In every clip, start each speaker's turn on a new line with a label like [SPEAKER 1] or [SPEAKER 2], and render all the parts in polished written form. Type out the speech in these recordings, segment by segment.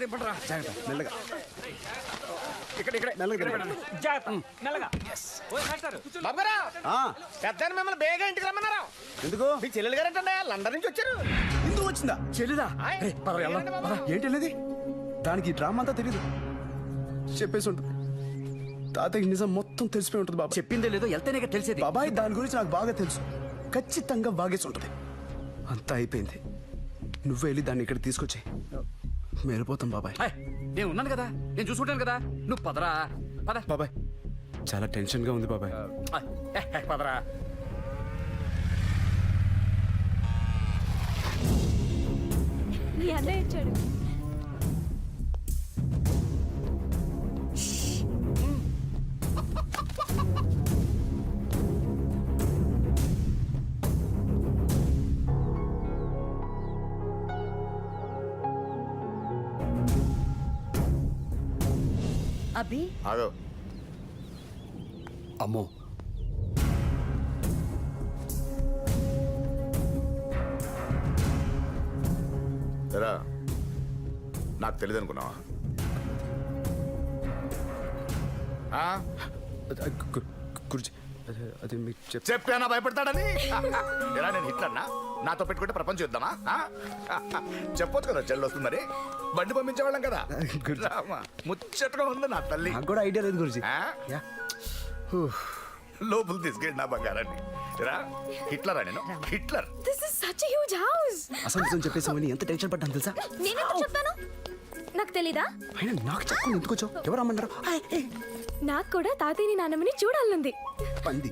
[SPEAKER 1] దింపండి రా.
[SPEAKER 2] జాగ్రత్త మెల్లగా
[SPEAKER 1] ఇక్కడ
[SPEAKER 2] మెల్లగా
[SPEAKER 1] మెల్లగా
[SPEAKER 3] బాబుగారు
[SPEAKER 2] ఆ,
[SPEAKER 3] పెద్ద మిమ్మల్ని బేగా ఇంటికి రమ్మన్నారా?
[SPEAKER 2] ఎందుకు
[SPEAKER 3] మీ చెల్లెలు గారంటే లండన్ నుంచి వచ్చారు.
[SPEAKER 2] ఎందుకు వచ్చిందా
[SPEAKER 1] చెల్లిదా
[SPEAKER 3] ఆయ్.
[SPEAKER 1] రే, పద, వెళ్దాం.
[SPEAKER 3] ఏంటండి బాబు?
[SPEAKER 1] పద.
[SPEAKER 2] ఏంటి అనేది దానికి ఈ డ్రామా అంతా తెలీదు చెప్పేసి ఉంటుంది తాతయ్య నిజం మొత్తం తెలిసిపోయి ఉంటుంది బాబా
[SPEAKER 1] చెప్పిందే లేదో వెళ్తేనే కదా తెలిసేది.
[SPEAKER 2] బాబాయ్ దాని గురించి నాకు బాగా తెలుసు ఖచ్చితంగా వాగేసి ఉంటుంది అంతా అయిపోయింది నువ్వే వెళ్ళి దాన్ని ఇక్కడ తీసుకొచ్చి వెళ్ళిపోతాం బాబాయ్
[SPEAKER 1] ఆయ్, నేను ఉన్నాను కదా, నేను చూసుకుంటాను కదా, నువ్వు పదరా. పద.
[SPEAKER 2] బాబాయ్ చాలా టెన్షన్ గా ఉంది బాబాయ్
[SPEAKER 1] పదరా.
[SPEAKER 4] మీ అన్నయ్య వచ్చాడు. అభి
[SPEAKER 3] ఆగో
[SPEAKER 2] అమ్మో
[SPEAKER 3] ఎరా నాకు తెలియదు అనుకున్నావా?
[SPEAKER 2] గురుజీ అది మీకు
[SPEAKER 3] చెప్పానా భయపడతాడని? ఎలా నేను హిట్లన్నా? నాతో పెట్టుకుంటే ప్రపంచం యుద్ధమా? చెప్పొచ్చు కదా చెల్లి వస్తుందని. బండి పంపించేవాళ్ళం కదా.
[SPEAKER 2] గుడ్.
[SPEAKER 3] రామా, ముచ్చటగా ఉంది నా తల్లి.
[SPEAKER 2] నాకు కూడా ఐడియా లేదు గురుజీ
[SPEAKER 3] ఆ? లోపల తీసుకెళ్ళి నా బంగారాన్ని. రా, హిట్లరా నేను? Hitler.
[SPEAKER 4] This is such a huge house.
[SPEAKER 2] అసలు నిజం చెప్పేసామని ఎంత టెన్షన్ పడ్డాను తెలుసా
[SPEAKER 4] నేనెందుకు చెప్తాను? నాకు తెలీదా?
[SPEAKER 2] అయినా నాకు చెప్పకుండా ఎందుకు వచ్చావు ఎవరు రమ్మన్నారు
[SPEAKER 4] నాకు కూడా తాతయ్యని నాన్నమ్మని చూడాలనుంది.
[SPEAKER 2] పంది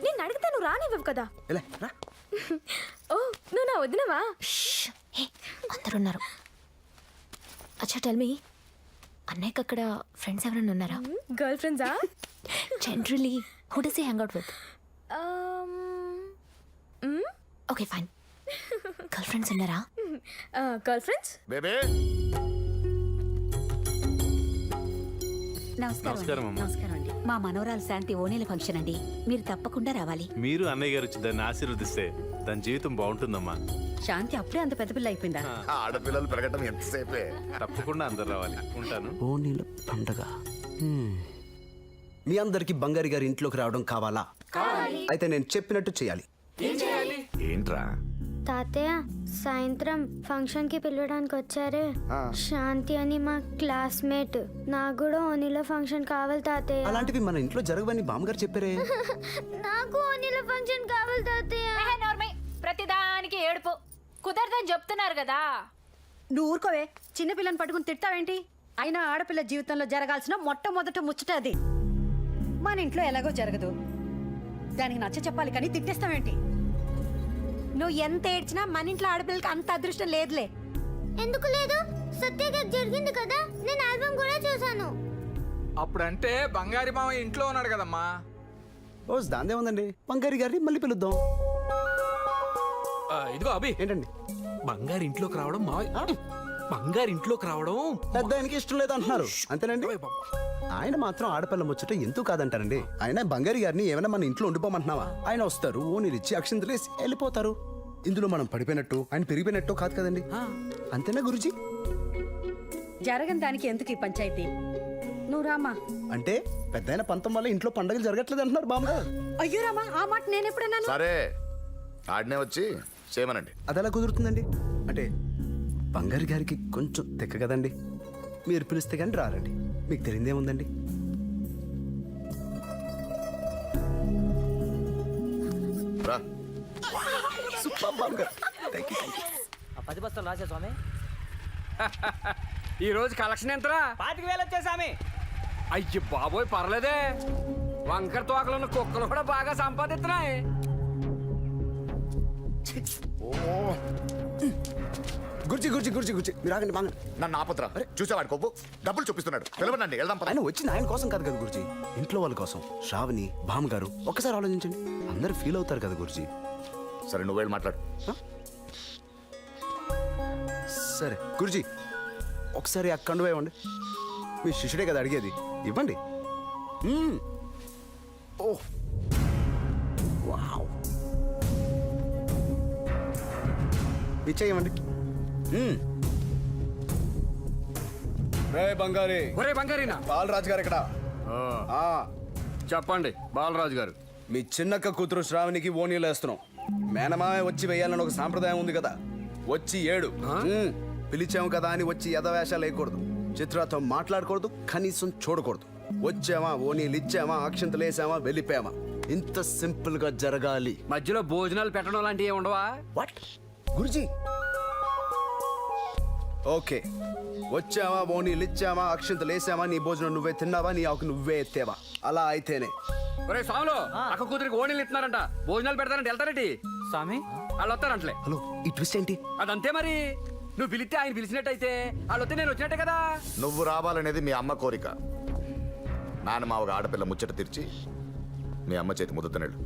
[SPEAKER 4] నేను అడిగితే నువ్వు రానివ్వవు కదా.
[SPEAKER 2] ఎలా రా
[SPEAKER 4] ఓ, నువ్వు నా వదినవా?
[SPEAKER 5] అందరున్నారు. అచ్చా టెల్ మీ, అన్నయ్యకి అక్కడ ఫ్రెండ్స్ ఎవరైనా ఉన్నారా?
[SPEAKER 4] గర్ల్ ఫ్రెండ్సా?
[SPEAKER 5] Generally who does he hang out with? Okay fine. Girl friends ఉన్నారా?
[SPEAKER 4] Girl friends?
[SPEAKER 3] బేబే
[SPEAKER 6] నమస్కారం అండి. మా మనవరాలు శాంతి ఓణీల ఫంక్షన్ అండి, మీరు తప్పకుండా రావాలి.
[SPEAKER 7] మీరు అన్నయ్య గారు వచ్చి దాన్ని ఆశీర్వదిస్తే దాని జీవితం బాగుంటుందమ్మా.
[SPEAKER 6] శాంతి అప్పుడే అంత పెద్ద పిల్ల అయిపోయిందా?
[SPEAKER 3] ఆడపిల్లలు పెరగటం ఎంతసేపే.
[SPEAKER 7] తప్పకుండా అందరు రావాలి. ఉంటాను.
[SPEAKER 2] ఓనీల పండగ మీ అందరికి బంగారి గారి ఇంట్లోకి రావడం కావాలా? అయితే నేను చెప్పినట్టు చేయాలి.
[SPEAKER 3] ఏంట్రా?
[SPEAKER 8] తాతయ్య సాయంత్రం ఫంక్షన్ కి పిలవడానికి వచ్చారే శాంతి అని మా క్లాస్మేట్. నాకు కూడా ఓనిలో ఫంక్షన్ కావాలి తాతయ్య.
[SPEAKER 2] అలాంటివి మన ఇంట్లో జరగవని బామ్మగారు చెప్పారే.
[SPEAKER 8] నాకు ఓనిలో ఫంక్షన్ కావాలి తాతయ్య.
[SPEAKER 5] ప్రతిదానికి ఏడుపు కుదరదని చెప్తున్నారు కదా.
[SPEAKER 6] నువ్వు ఊరుకోవే, చిన్నపిల్లని పట్టుకుని తిట్టావేంటి? అయినా ఆడపిల్ల జీవితంలో జరగాల్సిన మొట్టమొదట ముచ్చట అది. మన ఇంట్లో ఎలాగో జరగదు, దానికి నచ్చ చెప్పాలి కానీ తిట్టేస్తావేంటి? నువ్వు ఎంత ఏడ్చినా మన ఇంట్లో ఆడపిల్లకి అంత అదృష్టం లేదులే.
[SPEAKER 8] ఎందుకు లేదు? సత్యగా జరిగింది కదా, నేను ఆల్బమ్ కూడా చూసాను.
[SPEAKER 1] అప్పుడంటే బంగారి మామ ఇంట్లో ఉన్నాడు కదమ్మా.
[SPEAKER 2] ఓ దాందే ఉందండి, బంగారి గారిని మళ్ళీ పిలుద్దాం.
[SPEAKER 1] ఇదిగో అభి,
[SPEAKER 2] ఏంటండి
[SPEAKER 1] బంగారు ఇంట్లోకి రావడం బంగారు ఇంట్లోకి రావడం
[SPEAKER 2] పెద్ద ఆయనకి ఇష్టం లేదు అంటున్నారు అంతేనండి. ఆయన మాత్రం ఆడపిల్ల ముచ్చట ఎందుకు కాదంటారండి. ఆయన బంగారి గారిని ఏమైనా మన ఇంట్లో ఉండిపోమంటున్నావా? ఆయన వస్తారు, ఓనీలు ఇచ్చి అక్షింతలు వేసి వెళ్ళిపోతారు. ఇందులో మనం పడిపోయినట్టు ఆయన పెరిగిపోయినట్టు కాదు కదండి. అంతేనా గురుజీ?
[SPEAKER 6] జరగని దానికి ఎందుకు ఈ పంచాయతీ? నువ్వు రామా.
[SPEAKER 2] అంటే పెద్ద ఆయన పంతం వల్ల ఇంట్లో పండుగలు జరగట్లేదు అంటున్నారు బామ్మగారు.
[SPEAKER 6] అయ్యో రామా, ఆ మాట నేను ఎప్పుడన్నాను?
[SPEAKER 3] సరే, ఆడనే వచ్చి చేయమనండి.
[SPEAKER 2] అది ఎలా కుదురుతుందండి? అంటే బంగారి గారికి కొంచెం తెక్క కదండి. మీరు పిలిస్తే కానీ రారండి. మీకు తెలియదేముందండి.
[SPEAKER 3] రా.
[SPEAKER 2] సూపర్ బామ్మగారు. Thank you.
[SPEAKER 9] 10 బస్తాలు రాసే స్వామి.
[SPEAKER 1] ఈ రోజు కలెక్షన్ ఎంతరా?
[SPEAKER 9] 25,000 వచ్చేసామి.
[SPEAKER 1] అయ్యి బాబోయ్, పర్లేదే. వంకర తోకలు ఉన్న కుక్కలు కూడా బాగా సంపాదిస్తున్నాయి.
[SPEAKER 2] గుర్జీ గుర్జీ గుర్జీ గుర్జీ మీరు ఆగండి బాగా.
[SPEAKER 3] నన్ను ఆపత్రా. చూసేవాడు కొవ్వు డబ్బులు చూపిస్తున్నాడు. పిలవనండి, వెళ్దాం పద.
[SPEAKER 2] ఆయన వచ్చింది ఆయన కోసం కాదు కదా గురుజీ, ఇంట్లో వాళ్ళ కోసం. శ్రావణి భామగారు ఒక్కసారి ఆలోచించండి, అందరు ఫీల్ అవుతారు కదా గురుజీ.
[SPEAKER 3] సరే, నువ్వు వెళ్ళి మాట్లాడు.
[SPEAKER 2] సరే గురుజీ, ఒకసారి అక్కడ ఇవ్వండి. మీ శిష్యుడే కదా అడిగేది, ఇవ్వండి. ఓ వావ్, ఇచ్చేయమండి. రే బంగారి
[SPEAKER 1] ఒరే బంగారీనా
[SPEAKER 2] బాలరాజు గారు ఇక్కడ ఆ,
[SPEAKER 1] చెప్పండి బాలరాజు గారు.
[SPEAKER 2] మీ చిన్నక్క కూతురు శ్రావణికి ఓనీలు వేస్తున్నాం. మేనమామే వచ్చి వేయాలని ఒక సాంప్రదాయం ఉంది కదా, వచ్చి ఏడు. పిలిచాము కదా అని వచ్చి యథవేషాలు వేయకూడదు, చిత్రతో మాట్లాడకూడదు, కనీసం చూడకూడదు. వచ్చామా ఓనీలు ఇచ్చామా అక్షంతలు వేసామా వెళ్ళిపోయామా, ఇంత సింపుల్ గా జరగాలి.
[SPEAKER 1] మధ్యలో భోజనాలు పెట్టడం లాంటివి ఏమి ఉండవా?
[SPEAKER 2] వాట్ గురుజీ? ఓకే, వచ్చామా ఓనీలు ఇచ్చామా అక్షంతలు వేసామా, నీ భోజనం నువ్వే తిన్నావా, నీ ఆకు నువ్వే ఎత్తేవా, అలా అయితేనే.
[SPEAKER 1] ఒరే స్వామిలో అక్క కూతురికి ఓణీలు ఇస్తున్నారంట, భోజనాలు పెడతారంటే వెళ్తారేంటి?
[SPEAKER 9] స్వామి
[SPEAKER 1] వాళ్ళు వస్తారంటలే.
[SPEAKER 2] హలో, ఈ ట్విస్ట్ ఏంటి?
[SPEAKER 1] అదంతే మరి. నువ్వు పిలిస్తే ఆయన పిలిచినట్టయితే వాళ్ళు వస్తే నేను వచ్చినట్టే కదా.
[SPEAKER 3] నువ్వు రావాలనేది మీ అమ్మ కోరిక. నాన్న మా ఒక ఆడపిల్ల ముచ్చట తీర్చి మీ అమ్మ చేతి ముద్ద తినడు.